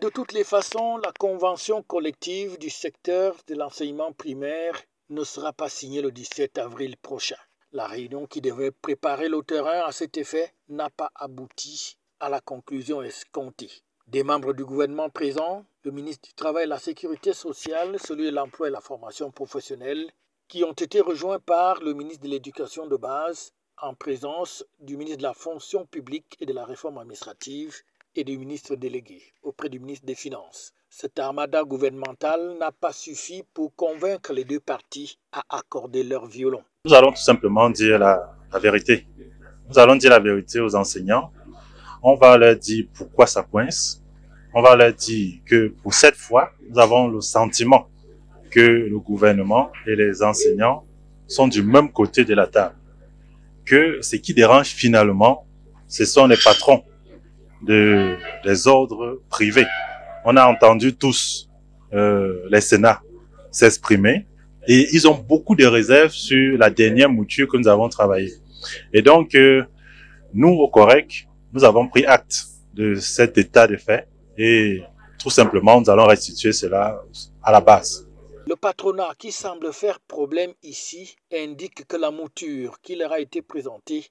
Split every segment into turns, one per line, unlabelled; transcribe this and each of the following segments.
De toutes les façons, la convention collective du secteur de l'enseignement primaire ne sera pas signée le 17 avril prochain. La réunion qui devait préparer le terrain à cet effet n'a pas abouti à la conclusion escomptée. Des membres du gouvernement présents, le ministre du Travail et de la Sécurité sociale, celui de l'Emploi et de la formation professionnelle, qui ont été rejoints par le ministre de l'Éducation de base, en présence du ministre de la Fonction publique et de la Réforme administrative et du ministre délégué auprès du ministre des Finances. Cette armada gouvernementale n'a pas suffi pour convaincre les deux parties à accorder leur violon.
Nous allons tout simplement dire la vérité. Nous allons dire la vérité aux enseignants. On va leur dire pourquoi ça coince. On va leur dire que pour cette fois, nous avons le sentiment que le gouvernement et les enseignants sont du même côté de la table. Que ce qui dérange finalement, ce sont les patrons des ordres privés. On a entendu tous les Sénats s'exprimer et ils ont beaucoup de réserves sur la dernière mouture que nous avons travaillée. Et donc, nous, au COREC, nous avons pris acte de cet état de fait et tout simplement, nous allons restituer cela à la base.
Le patronat qui semble faire problème ici indique que la mouture qui leur a été présentée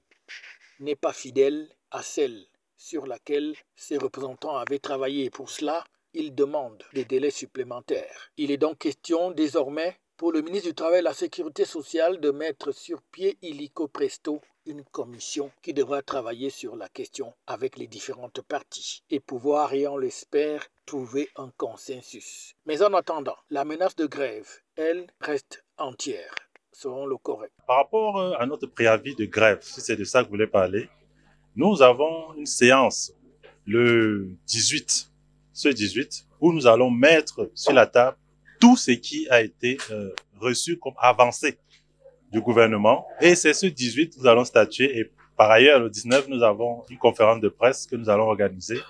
n'est pas fidèle à celle sur laquelle ses représentants avaient travaillé. Pour cela, ils demandent des délais supplémentaires. Il est donc question désormais pour le ministre du Travail et de la Sécurité sociale de mettre sur pied illico presto une commission qui devra travailler sur la question avec les différentes parties et pouvoir, et on l'espère, trouver un consensus. Mais en attendant, la menace de grève, elle, reste entière, selon le COREC.
Par rapport à notre préavis de grève, si c'est de ça que vous voulez parler, nous avons une séance le 18, ce 18, où nous allons mettre sur la table tout ce qui a été reçu comme avancé du gouvernement. Et c'est ce 18 que nous allons statuer. Et par ailleurs, le 19, nous avons une conférence de presse que nous allons organiser,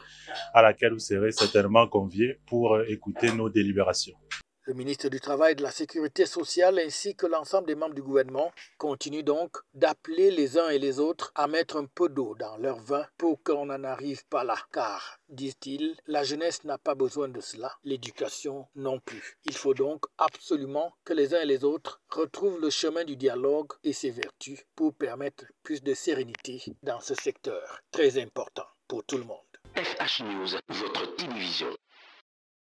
à laquelle vous serez certainement conviés pour écouter nos délibérations.
Le ministre du Travail et de la Sécurité sociale ainsi que l'ensemble des membres du gouvernement continuent donc d'appeler les uns et les autres à mettre un peu d'eau dans leur vin pour qu'on n'en arrive pas là. Car, disent-ils, la jeunesse n'a pas besoin de cela, l'éducation non plus. Il faut donc absolument que les uns et les autres retrouvent le chemin du dialogue et ses vertus pour permettre plus de sérénité dans ce secteur très important pour tout le monde.
FH News, votre télévision.